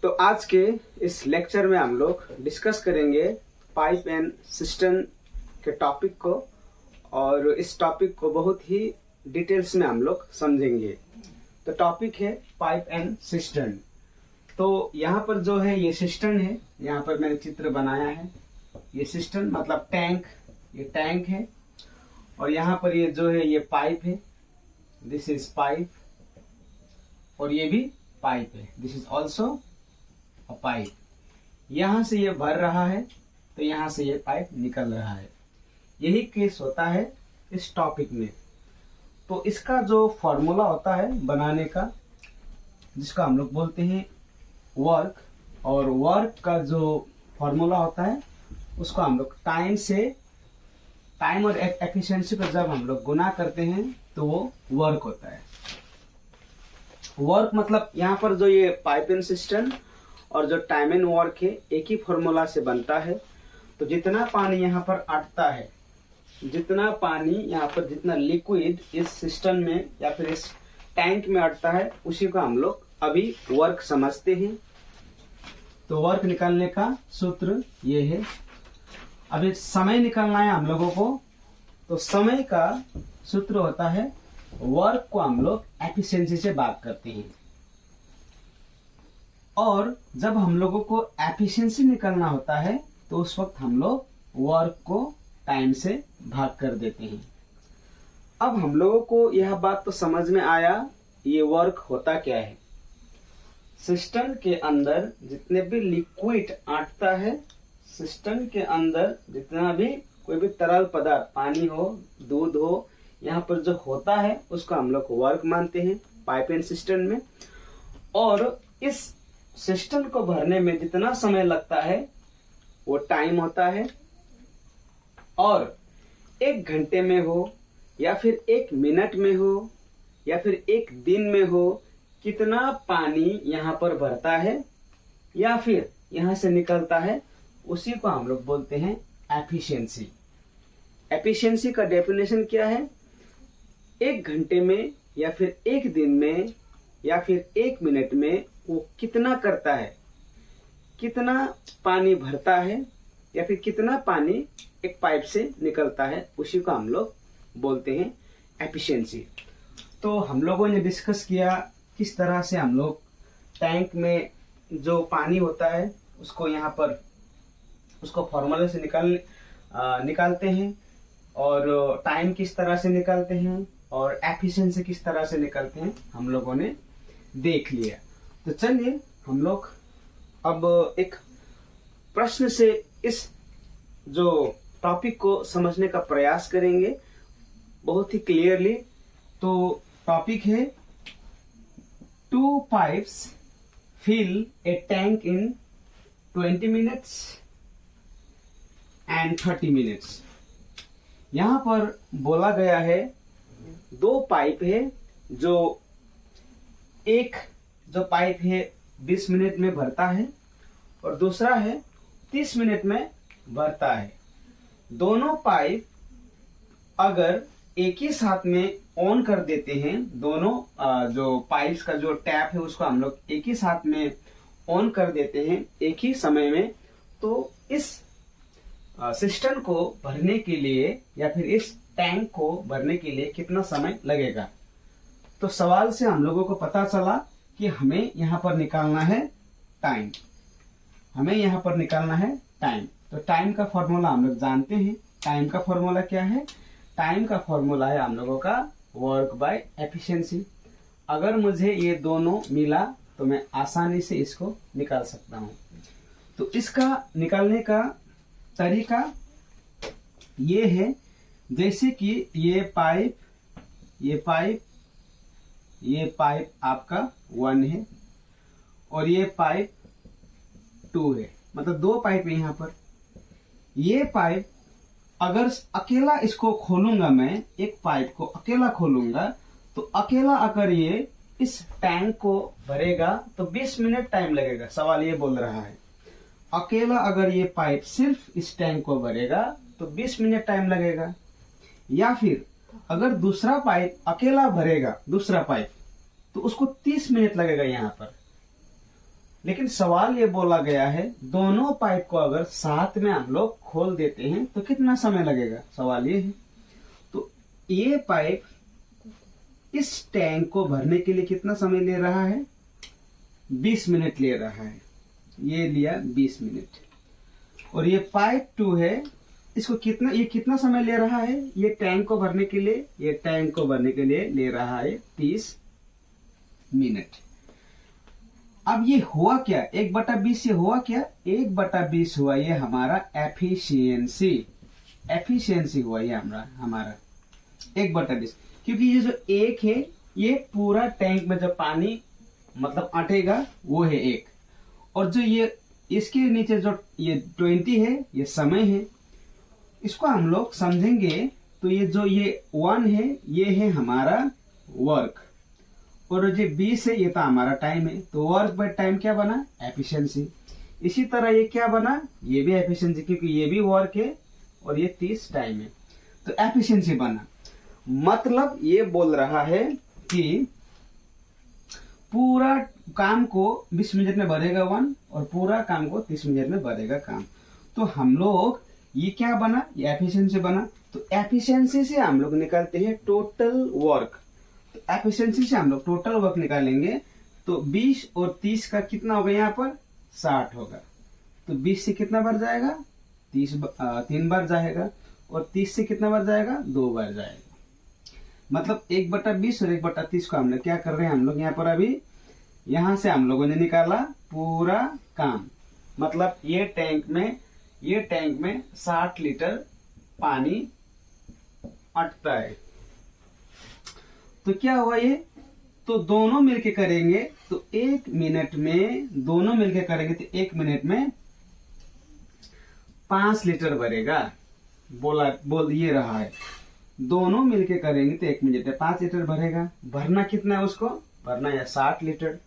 तो आज के इस लेक्चर में हम लोग डिस्कस करेंगे पाइप एंड सिस्टम के टॉपिक को, और इस टॉपिक को बहुत ही डिटेल्स में हम लोग समझेंगे। तो टॉपिक है पाइप एंड सिस्टम। तो यहाँ पर जो है ये सिस्टम है, यहाँ पर मैंने चित्र बनाया है। ये सिस्टम मतलब टैंक, ये टैंक है, और यहाँ पर ये जो है ये पाइप है, दिस इज पाइप, और ये भी पाइप है, this is also a pipe. यहां से ये भर रहा है तो यहां से ये पाइप निकल रहा है। यही केस होता है इस टॉपिक में। तो इसका जो फॉर्मूला होता है बनाने का, जिसका हम लोग बोलते हैं वर्क, और वर्क का जो फॉर्मूला होता है उसको हम लोग टाइम और एफिशिएंसी को जब हम लोग गुना करते हैं तो वो वर्क होता है। वर्क मतलब यहाँ पर जो ये पाइप एंड सिस्टम और जो टाइम एंड वर्क है एक ही फॉर्मूला से बनता है। तो जितना पानी यहाँ पर अटता है, जितना पानी यहाँ पर, जितना लिक्विड इस सिस्टम में या फिर इस टैंक में अटता है, उसी को हम लोग अभी वर्क समझते हैं। तो वर्क निकालने का सूत्र ये है। अभी समय निकालना है हम लोगों को, तो समय का सूत्र होता है, वर्क को हम लोग एफिशिएंसी से भाग करते हैं, और जब हम लोगों को एफिशिएंसी निकालना होता है तो उस वक्त हम लोग वर्क को टाइम से भाग कर देते हैं। अब हम लोगों को यह बात तो समझ में आया, ये वर्क होता क्या है। सिस्टम के अंदर जितने भी लिक्विड अटता है, सिस्टम के अंदर जितना भी कोई भी तरल पदार्थ, पानी हो, दूध हो, यहाँ पर जो होता है उसको हम लोग वर्क मानते हैं पाइप एंड सिस्टम में। और इस सिस्टम को भरने में जितना समय लगता है वो टाइम होता है। और 1 घंटे में हो या फिर 1 मिनट में हो या फिर 1 दिन में हो, कितना पानी यहाँ पर भरता है या फिर यहाँ से निकलता है, उसी को हम लोग बोलते हैं एफिशिएंसी। एफिशिएंसी का डेफिनेशन क्या है? 1 घंटे में या फिर 1 दिन में या फिर 1 मिनट में वो कितना करता है, कितना पानी भरता है या फिर कितना पानी एक पाइप से निकलता है, उसी को हम लोग बोलते हैं एफिशिएंसी। तो हम लोगों ने डिस्कस किया किस तरह से हम लोग टैंक में जो पानी होता है उसको यहाँ पर उसको फॉर्मूले से निकालते हैं, और टाइम किस तरह से निकालते हैं, और एफिशिएंसी किस तरह से निकालते हैं, हम लोगों ने देख लिया। तो चलिए हम लोग अब एक प्रश्न से इस जो टॉपिक को समझने का प्रयास करेंगे बहुत ही क्लियरली। तो टॉपिक है 2 pipes fill a tank in 20 minutes and 30 minutes। यहां पर बोला गया है 2 पाइप है, एक जो पाइप है 20 मिनट में भरता है और दूसरा है 30 मिनट में भरता है। दोनों पाइप अगर एक ही साथ में ऑन कर देते हैं, दोनों जो पाइप्स का जो टैप है उसको हम लोग एक ही साथ में ऑन कर देते हैं एक ही समय में, तो इस सिस्टम को भरने के लिए या फिर इस टैंक को भरने के लिए कितना समय लगेगा। तो सवाल से हम लोगों को पता चला कि हमें यहाँ पर निकालना है टाइम, हमें यहाँ पर निकालना है टाइम। तो टाइम का फॉर्मूला हम लोग जानते हैं। टाइम का फॉर्मूला क्या है? टाइम का फॉर्मूला है हम लोगों का वर्क बाय एफिशिएंसी। अगर मुझे ये दोनों मिला तो मैं आसानी से इसको निकाल सकता हूँ। तो इसका निकालने का तरीका ये है, जैसे कि ये पाइप आपका 1 है और ये पाइप 2 है, मतलब 2 पाइप है यहाँ पर। ये पाइप अगर अकेला इसको खोलूंगा, मैं एक पाइप को अकेला खोलूंगा, तो अकेला अगर ये इस टैंक को भरेगा तो 20 मिनट टाइम लगेगा। सवाल ये बोल रहा है अकेला अगर ये पाइप सिर्फ इस टैंक को भरेगा तो 20 मिनट टाइम लगेगा। या फिर अगर दूसरा पाइप अकेला भरेगा, दूसरा पाइप, तो उसको 30 मिनट लगेगा यहाँ पर। लेकिन सवाल ये बोला गया है दोनों पाइप को अगर साथ में हम लोग खोल देते हैं तो कितना समय लगेगा, सवाल ये है। तो ये पाइप इस टैंक को भरने के लिए कितना समय ले रहा है, 20 मिनट ले रहा है। ये लिया 20 मिनट। और ये पाइप 2 है, इसको कितना समय ले रहा है, ये टैंक को भरने के लिए, ये टैंक को भरने के लिए ले रहा है 30 मिनट। अब ये हुआ क्या, 1/20 ये हुआ क्या, 1/20 हुआ ये हमारा एफिशिएंसी हुआ ये हमारा 1/20। क्योंकि ये जो 1 है ये पूरा टैंक में जब पानी मतलब अटेगा वो है 1, और जो ये इसके नीचे जो ये 20 है ये समय है। इसको हम लोग समझेंगे तो ये जो ये 1 है ये है हमारा वर्क, और जो 20 है ये तो हमारा टाइम है। तो वर्क बाय टाइम क्या बना, एफिशिएंसी। इसी तरह ये क्या बना, ये भी एफिशिएंसी, क्योंकि ये भी वर्क है और ये 30 टाइम है, तो एफिशिएंसी बना। मतलब ये बोल रहा है कि पूरा काम को 20 मिनट में बढ़ेगा 1, और पूरा काम को 30 मिनट में बढ़ेगा काम। तो हम लोग ये क्या बना, ये एफिशिएंसी बना। तो एफिशिएंसी से हम लोग निकालते हैं टोटल वर्क। तो एफिशिएंसी से हम लोग टोटल वर्क निकालेंगे तो 20 और 30 का कितना होगा, यहाँ पर 60 होगा। तो 20 से कितना बार जाएगा, 3 बार जाएगा, और 30 से कितना बार जाएगा, 2 बार जाएगा। मतलब 1/20 और 1/30 को हम लोग क्या कर रहे हैं, हम लोग यहाँ पर अभी यहां से हम लोगों ने निकाला पूरा काम। मतलब ये टैंक में 60 लीटर पानी अटता है। तो क्या हुआ ये, तो दोनों मिलके करेंगे तो 1 मिनट में, दोनों मिलके करेंगे तो 1 मिनट में 5 लीटर भरेगा। बोल ये रहा है, दोनों मिलके करेंगे तो 1 मिनट में 5 लीटर भरेगा। भरना कितना है उसको, भरना है 60 लीटर।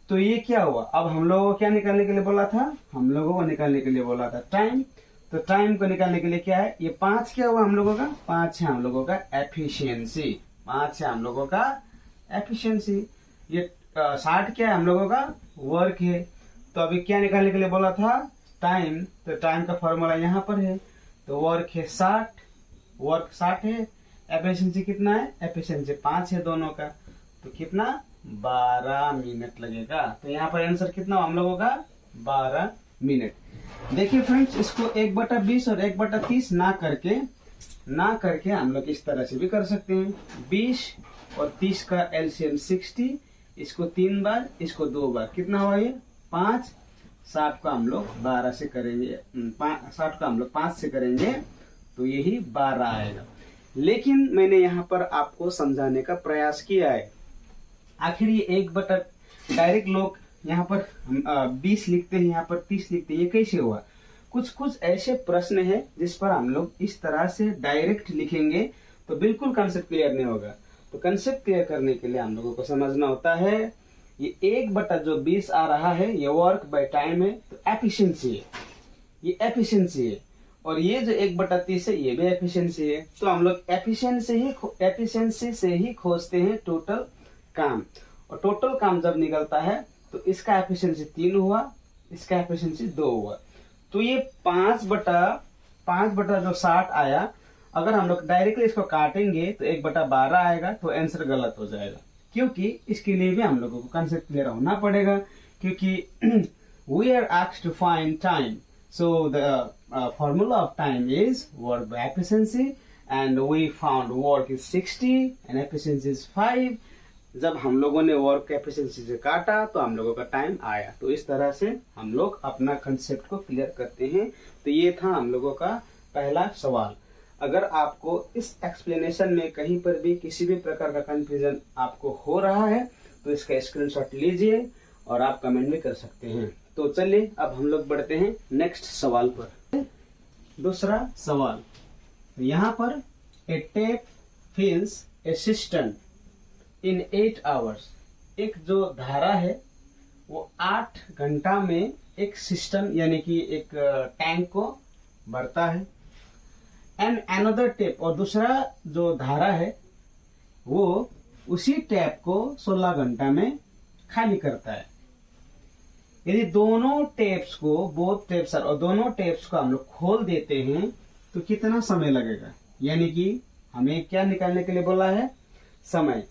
तो ये क्या हुआ, अब हम लोगों को क्या निकालने के लिए बोला था, हम लोगों को निकालने के लिए बोला था टाइम। तो टाइम को निकालने के लिए क्या है, ये 5 क्या हुआ हम लोगों का, 5 है हम लोगों का एफिशिएंसी, 5 है हम लोगों का एफिशिएंसी। ये 60 क्या है हम लोगों का वर्क है। तो अभी क्या निकालने के लिए बोला था, टाइम। तो टाइम का फॉर्मूला यहाँ पर है। तो वर्क है 60, वर्क 60 है, एफिशिएंसी कितना है, एफिशिएंसी 5 है दोनों का। तो कितना, 12 मिनट लगेगा। तो यहाँ पर आंसर कितना हम लोगों का, 12 मिनट। देखिए फ्रेंड्स, इसको 1/20 और 1/30 ना करके हम लोग इस तरह से भी कर सकते हैं। 20 और 30 का एलसीएम 60, इसको 3 बार, इसको 2 बार, कितना हुआ ये 5। 60 का हम लोग 12 से करेंगे, 60 का हम लोग 5 से करेंगे तो यही 12 आएगा। लेकिन मैंने यहाँ पर आपको समझाने का प्रयास किया है। आखिर ये डायरेक्ट लोग यहाँ पर 20 लिखते हैं, यहाँ पर 30 लिखते हैं, ये कैसे हुआ। कुछ ऐसे प्रश्न है जिस पर हम लोग इस तरह से डायरेक्ट लिखेंगे तो बिल्कुल कंसेप्ट क्लियर नहीं होगा। तो कंसेप्ट क्लियर करने के लिए हम लोगों को समझना होता है, ये 1/20 आ रहा है, ये वर्क बाय टाइम है, तो एफिशिएंसी है, ये एफिशिएंसी है। और ये जो 1/30 है ये भी एफिशिएंसी है। तो हम लोग एफिशिएंसी से ही खोजते हैं टोटल काम। और टोटल काम जब निकलता है तो इसका एफिशिएंसी 3 हुआ, इसका एफिशिएंसी 2 हुआ। तो ये 5 बटा जो 60 आया, अगर हम लोग डायरेक्टली इसको काटेंगे तो 1/12 आएगा, तो आंसर गलत हो जाएगा। क्योंकि इसके लिए भी हम लोगों को कंसेप्ट क्लियर होना पड़ेगा, क्योंकि we are asked to find time. So the formula of time is work by efficiency, and we found work is 60 and efficiency is 5. जब हम लोगों ने वर्क एफिशिएंसी से काटा तो हम लोगों का टाइम आया। तो इस तरह से हम लोग अपना कंसेप्ट को क्लियर करते हैं। तो ये था हम लोगों का पहला सवाल। अगर आपको इस एक्सप्लेनेशन में कहीं पर भी किसी भी प्रकार का कंफ्यूजन आपको हो रहा है तो इसका स्क्रीनशॉट लीजिए और आप कमेंट भी कर सकते हैं। तो चलिए अब हम लोग बढ़ते हैं नेक्स्ट सवाल पर। दूसरा सवाल, यहाँ पर a tap fills a cistern in 8 hours. एक जो धारा है वो 8 घंटा में एक सिस्टम यानी कि एक टैंक को भरता है। एंड अनदर टेप, और दूसरा जो धारा है वो उसी टैप को 16 घंटा में खाली करता है। यदि दोनों टेप्स को और दोनों टेप्स को हम लोग खोल देते हैं तो कितना समय लगेगा, यानी कि हमें क्या निकालने के लिए बोला है, समय।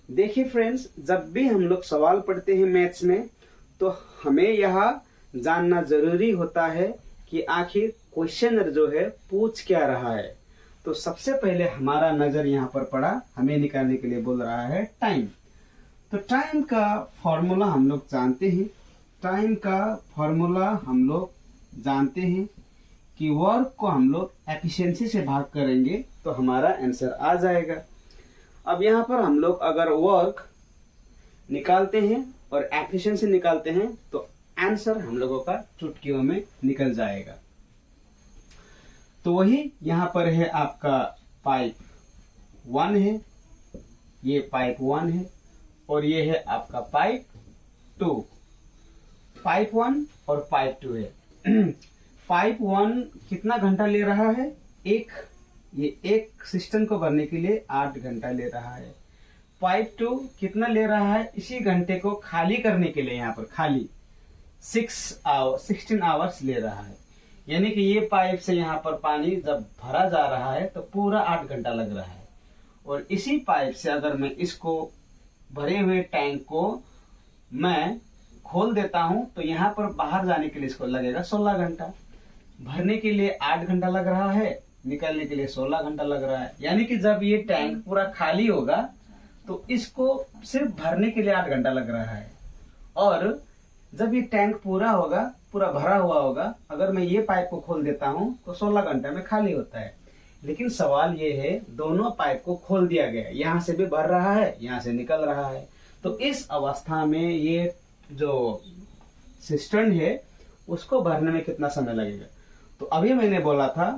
देखिए फ्रेंड्स, जब भी हम लोग सवाल पढ़ते हैं मैथ्स में तो हमें यह जानना जरूरी होता है कि आखिर क्वेश्चनर जो है पूछ क्या रहा है। तो सबसे पहले हमारा नजर यहाँ पर पड़ा, हमें निकालने के लिए बोल रहा है टाइम। तो टाइम का फॉर्मूला हम लोग जानते हैं, कि वर्क को हम लोग एफिशिएंसी से भाग करेंगे तो हमारा आंसर आ जाएगा। अब यहाँ पर हम लोग अगर वर्क निकालते हैं और एफिशिएंसी निकालते हैं तो आंसर हम लोगों का चुटकियों में निकल जाएगा। तो वही यहाँ पर है आपका पाइप 1 है, ये पाइप 1 है और ये है आपका पाइप 2। पाइप 1 और पाइप 2 है। पाइप 1 कितना घंटा ले रहा है, ये एक सिस्टम को भरने के लिए 8 घंटा ले रहा है। पाइप 2 कितना ले रहा है, इसी घंटे को खाली करने के लिए यहाँ पर खाली 16 आवर्स ले रहा है। यानी कि ये पाइप से यहाँ पर पानी जब भरा जा रहा है तो पूरा 8 घंटा लग रहा है। और इसी पाइप से अगर मैं इसको भरे हुए टैंक को मैं खोल देता हूं तो यहाँ पर बाहर जाने के लिए इसको लगेगा 16 घंटा। भरने के लिए 8 घंटा लग रहा है, निकलने के लिए 16 घंटा लग रहा है। यानी कि जब ये टैंक पूरा खाली होगा तो इसको सिर्फ भरने के लिए 8 घंटा लग रहा है, और जब ये टैंक पूरा भरा हुआ होगा, अगर मैं ये पाइप को खोल देता हूं तो 16 घंटे में खाली होता है। लेकिन सवाल ये है, दोनों पाइप को खोल दिया गया है, यहाँ से भी भर रहा है, यहाँ से निकल रहा है। तो इस अवस्था में ये जो सिस्टम है उसको भरने में कितना समय लगेगा। तो अभी मैंने बोला था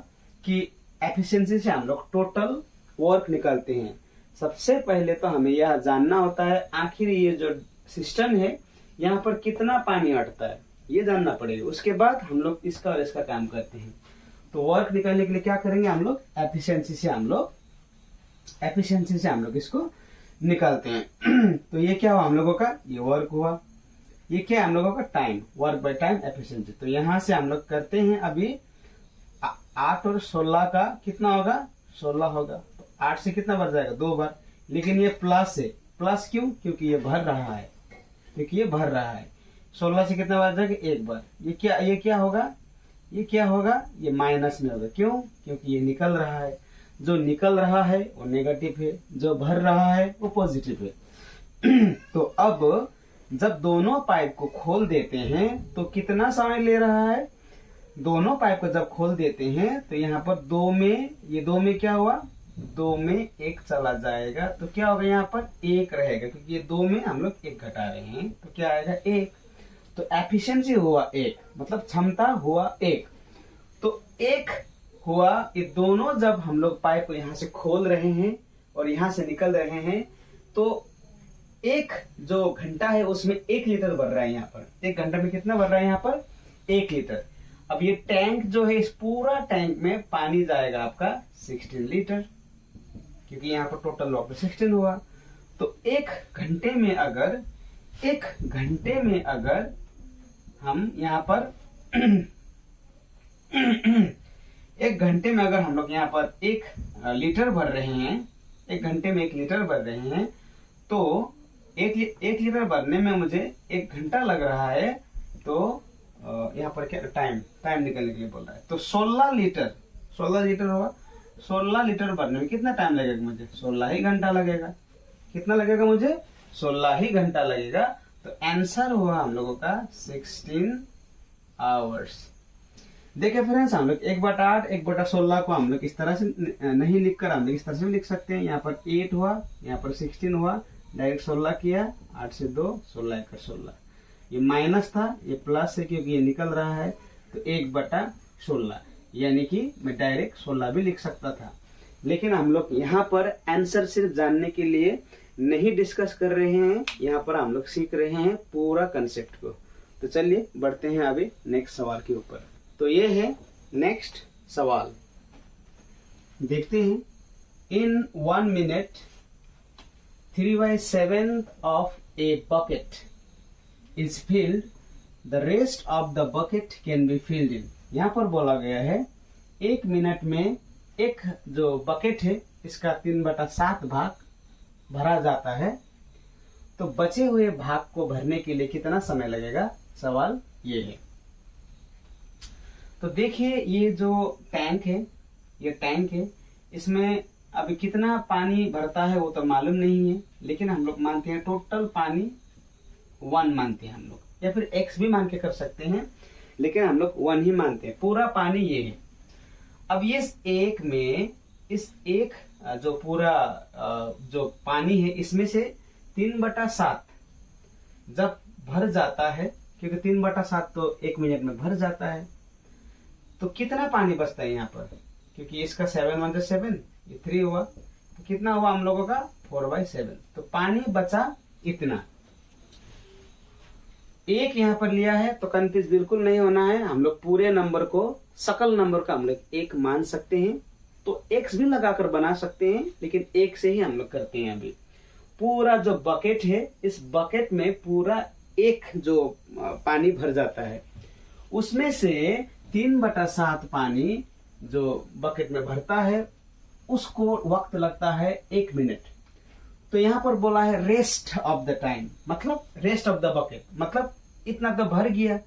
कि एफिशिएंसी से हम लोग टोटल वर्क निकालते हैं। सबसे पहले तो हमें यह जानना होता है आखिर ये जो सिस्टम है यहाँ पर कितना पानी अटता है, ये जानना पड़ेगा। उसके बाद हम लोग इसका और इसका काम करते हैं। तो वर्क निकालने के लिए क्या करेंगे हम लोग, एफिशिएंसी से हम लोग इसको निकालते हैं। तो ये क्या हुआ हम लोगों का, ये वर्क हुआ। ये क्या हम लोगों का time, work by time efficiency. तो यहां से हम लोग करते हैं अभी 8 और 16 का कितना होगा, 16 होगा। तो 8 से कितना बढ़ जाएगा, 2 बार। लेकिन ये प्लस है, प्लस क्यों, क्योंकि ये भर रहा है, 16 से कितना बढ़ जाएगा, 1 बार। ये क्या होगा, ये माइनस में होगा। क्यों, क्योंकि ये निकल रहा है। जो निकल रहा है वो नेगेटिव है, जो भर रहा है वो पॉजिटिव है। तो अब जब दोनों पाइप को खोल देते हैं तो कितना समय ले रहा है, दोनों पाइप को जब खोल देते हैं तो यहाँ पर 2 में क्या हुआ, 2 में 1 चला जाएगा। तो क्या होगा, यहाँ पर 1 रहेगा, क्योंकि ये 2 में हम लोग 1 घटा रहे हैं तो क्या आएगा, 1। तो एफिशिएंसी हुआ 1, मतलब क्षमता हुआ 1। तो 1 हुआ। ये दोनों जब हम लोग पाइप को यहाँ से खोल रहे हैं और यहाँ से निकल रहे हैं तो एक जो घंटा है उसमें 1 लीटर भर रहा है। यहाँ पर 1 घंटा में कितना भर रहा है, यहाँ पर 1 लीटर। अब ये टैंक जो है, इस पूरा टैंक में पानी जाएगा आपका 16 लीटर, क्योंकि यहाँ पर टोटल लॉक 16 हुआ। तो 1 घंटे में अगर हम यहाँ पर 1 घंटे में अगर हम लोग यहाँ पर 1 लीटर भर रहे हैं, 1 घंटे में 1 लीटर भर रहे हैं, तो 1 लीटर भरने में मुझे 1 घंटा लग रहा है। तो यहाँ पर क्या टाइम निकलने के लिए बोल रहा है। तो 16 लीटर होगा। 16 लीटर भरने में कितना टाइम लगेगा मुझे, 16 ही घंटा लगेगा। कितना लगेगा मुझे, 16 ही घंटा लगेगा। तो आंसर हुआ हम लोगों का 16 आवर्स। देखिए फ्रेंड्स, हम लोग 1/8 1/16 को हम लोग इस तरह से नहीं लिखकर हम लोग इस तरह से लिख सकते हैं। यहाँ पर 8 हुआ, यहाँ पर 16 हुआ, डायरेक्ट 16 किया, 8 से 2 16 1 16। ये माइनस था, ये प्लस है क्योंकि ये निकल रहा है। तो 1/16, यानी कि मैं डायरेक्ट 16 भी लिख सकता था। लेकिन हम लोग यहाँ पर आंसर सिर्फ जानने के लिए नहीं डिस्कस कर रहे हैं, यहाँ पर हम लोग सीख रहे हैं पूरा कंसेप्ट को। तो चलिए बढ़ते हैं अभी नेक्स्ट सवाल के ऊपर। तो ये है नेक्स्ट सवाल, देखते हैं। इन 1 minute 3/7 of a bucket is filled the rest of the bucket can be filled in. यहाँ पर बोला गया है 1 मिनट में एक जो बकेट है इसका 3/7 भाग भरा जाता है, तो बचे हुए भाग को भरने के लिए कितना समय लगेगा, सवाल ये है। तो देखिए ये जो टैंक है, ये टैंक है, इसमें अभी कितना पानी भरता है वो तो मालूम नहीं है, लेकिन हम लोग मानते हैं टोटल पानी 1 मानते हैं हम लोग, या फिर x भी मान के कर सकते हैं, लेकिन हम लोग 1 ही मानते हैं। पूरा पानी ये है। अब ये इस एक जो पूरा जो पानी है इसमें से 3/7 जब भर जाता है, क्योंकि 3/7 तो 1 मिनट में भर जाता है, तो कितना पानी बचता है यहाँ पर, क्योंकि इसका 7 1 7, ये 3 हुआ, तो कितना हुआ हम लोगों का 4/7। तो पानी बचा इतना। एक यहाँ पर लिया है तो कंफ्यूज बिल्कुल नहीं होना है। हम लोग पूरे नंबर को, सकल नंबर का हम लोग 1 मान सकते हैं, तो x भी लगाकर बना सकते हैं, लेकिन 1 से ही हम लोग करते हैं। अभी पूरा जो बकेट है, इस बकेट में पूरा 1 जो पानी भर जाता है, उसमें से 3/7 पानी जो बकेट में भरता है उसको वक्त लगता है 1 मिनट। तो यहाँ पर बोला है रेस्ट ऑफ द टाइम, मतलब रेस्ट ऑफ द बकेट, मतलब इतना तो भर गया।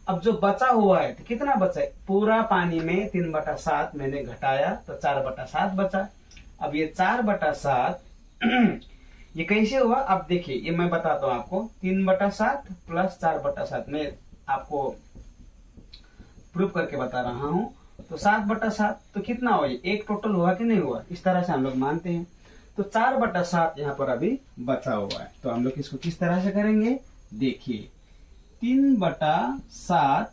अब जो बचा हुआ है तो कितना बचा है, पूरा पानी में 3/7 मैंने घटाया तो 4/7 बचा। अब ये 4/7 ये कैसे हुआ, अब देखिए, ये मैं बताता हूँ आपको। 3/7 प्लस 4/7 मैं आपको प्रूव करके बता रहा हूँ। तो 7/7 तो कितना हुआ, एक टोटल हुआ कि नहीं हुआ, इस तरह से हम लोग मानते हैं। तो 4/7 यहाँ पर अभी बचा हुआ है, तो हम लोग इसको किस तरह से करेंगे, देखिए 3/7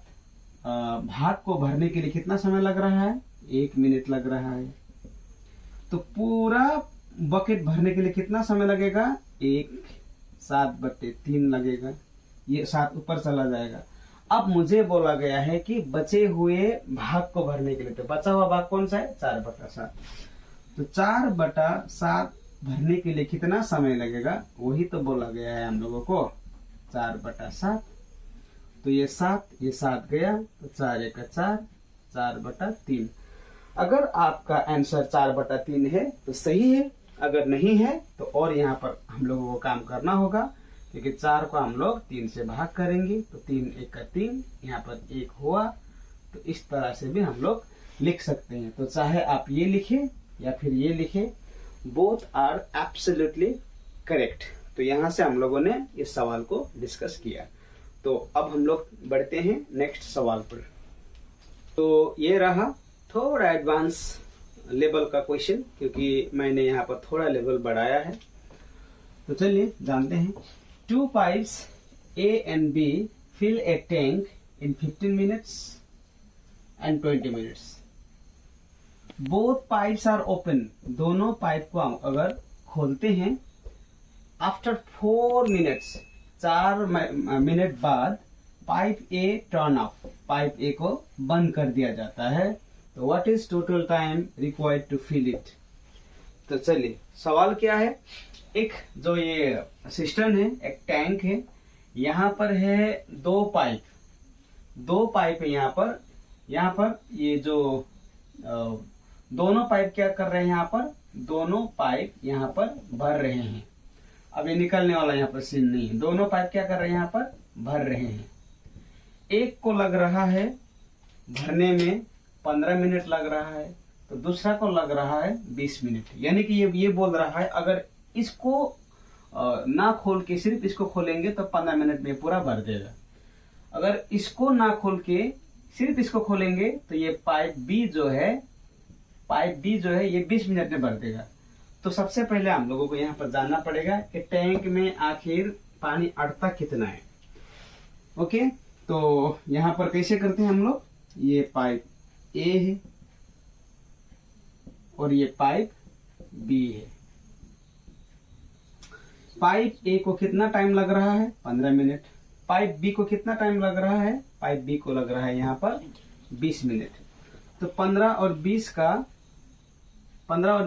भाग को भरने के लिए कितना समय लग रहा है, 1 मिनट लग रहा है। तो पूरा बकेट भरने के लिए कितना समय लगेगा, 7/3 लगेगा। ये 7 ऊपर चला जाएगा। अब मुझे बोला गया है कि बचे हुए भाग को भरने के लिए, तो बचा हुआ भाग कौन सा है, 4/7। तो 4/7 भरने के लिए कितना समय लगेगा, वही तो बोला गया है हम लोगों को, 4/7। तो ये 7 गया, तो 4 1 4, 4/3। अगर आपका आंसर 4/3 है तो सही है, अगर नहीं है तो और यहाँ पर हम लोगों को काम करना होगा, क्योंकि 4 को हम लोग 3 से भाग करेंगे, तो 3 1 3, यहाँ पर 1 हुआ। तो इस तरह से भी हम लोग लिख सकते हैं। तो चाहे आप ये लिखे या फिर ये लिखे, बोथ आर एब्सोल्युटली करेक्ट। तो यहाँ से हम लोगों ने इस सवाल को डिस्कस किया। तो अब हम लोग बढ़ते हैं नेक्स्ट सवाल पर। तो ये रहा थोड़ा एडवांस लेवल का क्वेश्चन, क्योंकि मैंने यहाँ पर थोड़ा लेवल बढ़ाया है। तो चलिए जानते हैं। 2 pipes A and B fill a tank in 15 minutes and 20 minutes. Both pipes are open. दोनों पाइप को हम अगर खोलते हैं, आफ्टर 4 minutes, 4 मिनट बाद pipe A turn off, pipe A को बंद कर दिया जाता है। तो what is total time required to fill it. तो चलिए सवाल क्या है, एक जो ये सिस्टम है, एक टैंक है, यहाँ पर है 2 पाइप है यहाँ पर ये जो दोनों पाइप क्या कर रहे हैं, यहाँ पर दोनों पाइप यहाँ पर भर रहे हैं। अब ये निकलने वाला यहाँ पर सीन नहीं है, दोनों पाइप क्या कर रहे हैं, यहाँ पर भर रहे हैं। एक को लग रहा है भरने में 15 मिनट लग रहा है, तो दूसरा को लग रहा है 20 मिनट। यानी कि ये बोल रहा है अगर इसको ना खोल के सिर्फ इसको खोलेंगे तो 15 मिनट में पूरा भर देगा। अगर इसको ना खोल के सिर्फ इसको खोलेंगे तो ये पाइप बी जो है ये 20 मिनट में भर देगा। तो सबसे पहले हम लोगों को यहाँ पर जानना पड़ेगा कि टैंक में आखिर पानी अटता कितना है। ओके, तो यहाँ पर कैसे करते हैं हम लोग, ये पाइप ए है और ये पाइप बी है। पाइप ए को कितना टाइम लग रहा है, 15 मिनट। पाइप बी को कितना टाइम लग रहा है, पाइप बी को लग रहा है यहाँ पर 20 मिनट। तो 15 और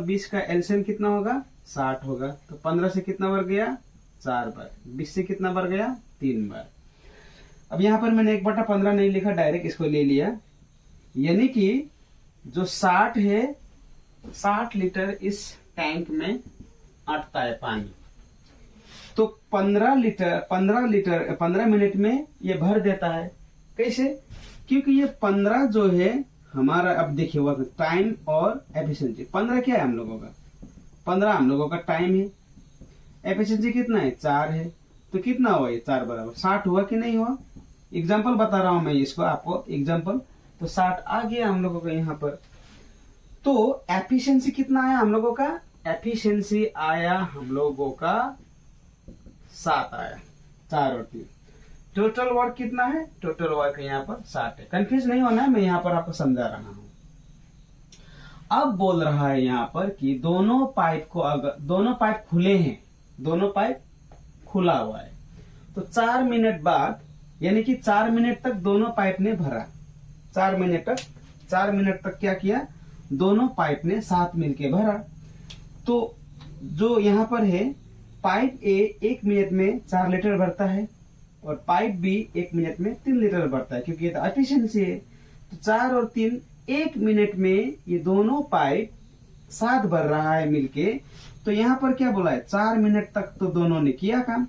20 का एलसीएम कितना होगा, 60 होगा। तो 15 से कितना बार गया, 4 बार। 20 से कितना बार गया, 3 बार। अब यहाँ पर मैंने 1/15 नहीं लिखा, डायरेक्ट इसको ले लिया, यानी कि जो 60 है, 60 लीटर इस टैंक में अटता है पानी। तो 15 मिनट में ये भर देता है। कैसे? क्योंकि ये 15 जो है हमारा, अब देखिए वक्त, टाइम और एफिशिएंसी। 15 क्या है हम लोगों का? 15 हम लोगों का टाइम है। एफिशिएंसी कितना है? 4 है। तो कितना हुआ ये? 4 बराबर 60 हुआ कि नहीं हुआ? एग्जाम्पल बता रहा हूं मैं इसको आपको, एग्जाम्पल। तो 60 आ गया हम लोगों का यहाँ पर। तो एफिशिएंसी कितना आया हम लोगों का? एफिशिएंसी आया हम लोगों का 7 आया, 4 और 3। टोटल वर्क कितना है? टोटल वर्क यहाँ पर 60 है। कंफ्यूज नहीं होना है, मैं यहाँ पर आपको समझा रहा हूं। अब बोल रहा है यहाँ पर कि दोनों पाइप को, अगर दोनों पाइप खुले हैं, दोनों पाइप खुला हुआ है, तो 4 मिनट बाद, यानी कि 4 मिनट तक दोनों पाइप ने भरा। 4 मिनट तक क्या किया? दोनों पाइप ने साथ मिलके भरा। तो जो यहाँ पर है, पाइप ए 1 मिनट में 4 लीटर भरता है और पाइप बी 1 मिनट में 3 लीटर भरता है, क्योंकि ये तो एफिशिएंसी है। तो 4 और 3, 1 मिनट में ये दोनों पाइप साथ भर रहा है मिलके। तो यहाँ पर क्या बोला है? 4 मिनट तक तो दोनों ने किया काम।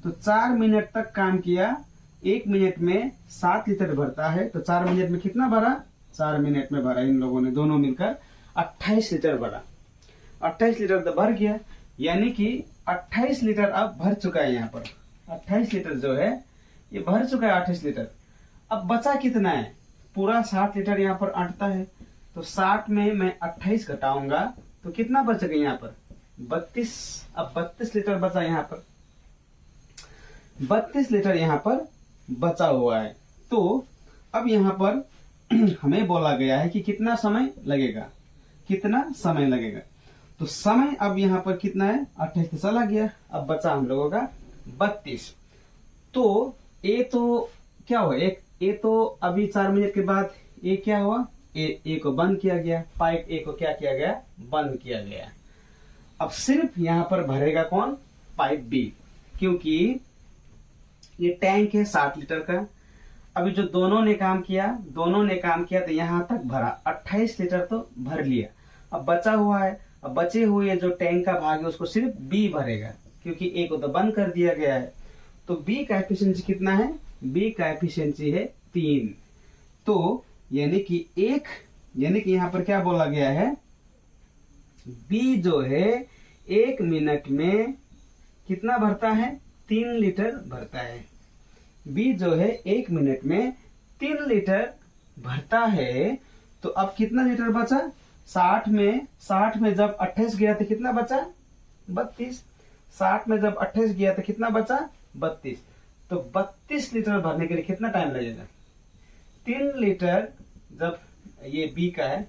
तो 4 मिनट तक काम किया, 1 मिनट में 7 लीटर भरता है। तो 4 मिनट में कितना भरा? 4 मिनट में भरा, इन लोगों ने दोनों मिलकर 28 लीटर भरा। 28 लीटर तो भर गया, यानी कि 28 लीटर अब भर चुका है। यहाँ पर 28 लीटर जो है ये भर चुका है, 28 लीटर। अब बचा कितना है? पूरा 60 लीटर यहाँ पर अटता है। तो 60 में मैं 28 घटाऊंगा तो कितना बचेगा यहाँ पर? 32। अब 32 लीटर बचा यहाँ पर, 32 लीटर यहाँ पर बचा हुआ है। तो अब यहाँ पर हमें बोला गया है कि कितना समय लगेगा, कितना समय लगेगा। तो समय अब यहाँ पर कितना है? 28 तो चला गया, अब बचा हम लोगों का 32। तो ए तो क्या हुआ? ए तो अभी 4 मिनट के बाद ए क्या हुआ? ए को बंद किया गया, पाइप ए को क्या किया गया? बंद किया गया। अब सिर्फ यहाँ पर भरेगा कौन? पाइप बी, क्योंकि ये टैंक है 60 लीटर का। अभी जो दोनों ने काम किया तो यहाँ तक भरा, 28 लीटर तो भर लिया। अब बचा हुआ है, अब बचे हुए जो टैंक का भाग है उसको सिर्फ बी भरेगा, क्योंकि ए को तो बंद कर दिया गया है। तो बी का एफिशिएंसी कितना है? बी का एफिशिएंसी है 3। तो यानी कि यहाँ पर क्या बोला गया है? बी जो है 1 मिनट में कितना भरता है? 3 लीटर भरता है। बी जो है 1 मिनट में 3 लीटर भरता है। तो अब कितना लीटर बचा? 60 में जब 28 गया तो कितना बचा? 32। 60 में जब 28 गया तो कितना बचा? 32। तो 32 लीटर भरने के लिए कितना टाइम लगेगा? 3 लीटर, जब ये बी का है,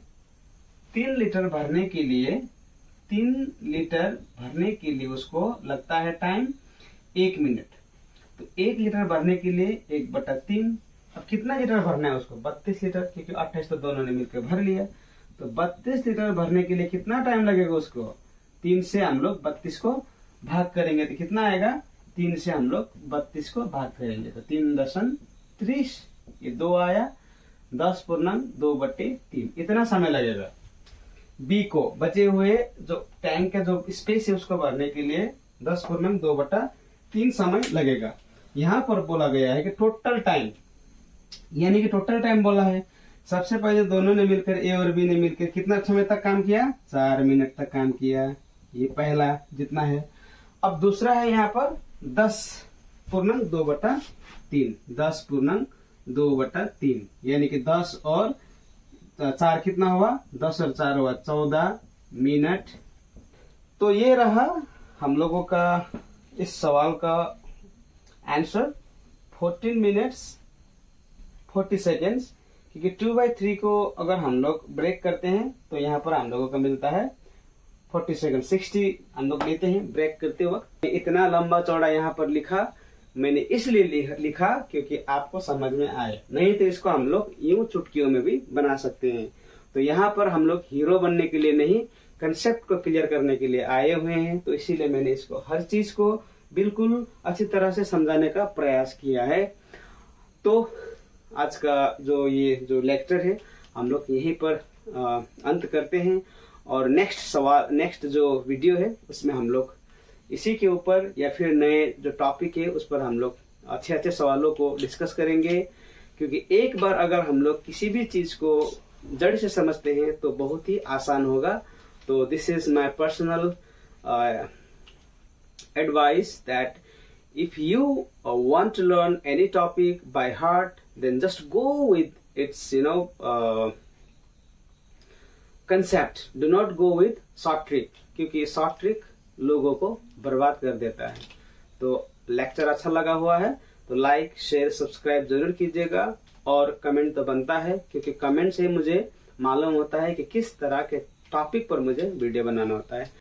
3 लीटर भरने के लिए उसको लगता है टाइम 1 मिनट। तो 1 लीटर भरने के लिए 1/3। अब कितना लीटर भरना है उसको? 32 लीटर, क्योंकि 28 तो दोनों ने मिलकर भर लिया। तो 32 लीटर भरने के लिए कितना टाइम लगेगा उसको? 3 से हम लोग 32 को भाग करेंगे तो कितना आएगा? 3 से हम लोग 32 को भाग करेंगे तो 3 दशम 30, ये 2 आया, 10/2/3, इतना समय लगेगा। बी को बचे हुए जो टैंक का जो स्पेस है उसको भरने के लिए 10/2/3 समय लगेगा। यहाँ पर बोला गया है कि टोटल टाइम, यानी कि टोटल टाइम बोला है। सबसे पहले दोनों ने मिलकर, ए और बी ने मिलकर कितना समय तक काम किया? 4 मिनट तक काम किया, ये पहला जितना है। अब दूसरा है यहाँ पर 10/2/3, 10/2/3, यानी कि 10 और 4 कितना हुआ? 10 और 4 हुआ 14 मिनट। तो ये रहा हम लोगों का इस सवाल का आंसर, 14 मिनट्स 40 सेकेंड्स, क्योंकि 2/3 को अगर हम लोग ब्रेक करते हैं तो यहाँ पर हम लोगों का मिलता है 40 सेकेंड, 60 हम लोग लेते हैं ब्रेक करते वक्त। इतना लंबा चौड़ा यहाँ पर लिखा मैंने इसलिए लिखा क्योंकि आपको समझ में आए, नहीं तो इसको हम लोग यूं चुटकियों में भी बना सकते हैं। तो यहाँ पर हम लोग हीरो बनने के लिए नहीं, कंसेप्ट को क्लियर करने के लिए आए हुए हैं। तो इसीलिए मैंने इसको, हर चीज को बिल्कुल अच्छी तरह से समझाने का प्रयास किया है। तो आज का जो लेक्चर है हम लोग यहीं पर अंत करते हैं, और नेक्स्ट जो वीडियो है उसमें हम लोग इसी के ऊपर या फिर नए जो टॉपिक है उस पर हम लोग अच्छे अच्छे सवालों को डिस्कस करेंगे। क्योंकि एक बार अगर हम लोग किसी भी चीज को जड़ से समझते हैं तो बहुत ही आसान होगा। तो this is my personal advice that if you want to learn any topic by heart, then just go with its concept. Do not go with short trick, क्योंकि short trick लोगों को बर्बाद कर देता है। तो लेक्चर अच्छा लगा हुआ है तो लाइक शेयर सब्सक्राइब जरूर कीजिएगा, और कमेंट तो बनता है, क्योंकि कमेंट से मुझे मालूम होता है कि किस तरह के टॉपिक पर मुझे वीडियो बनाना होता है।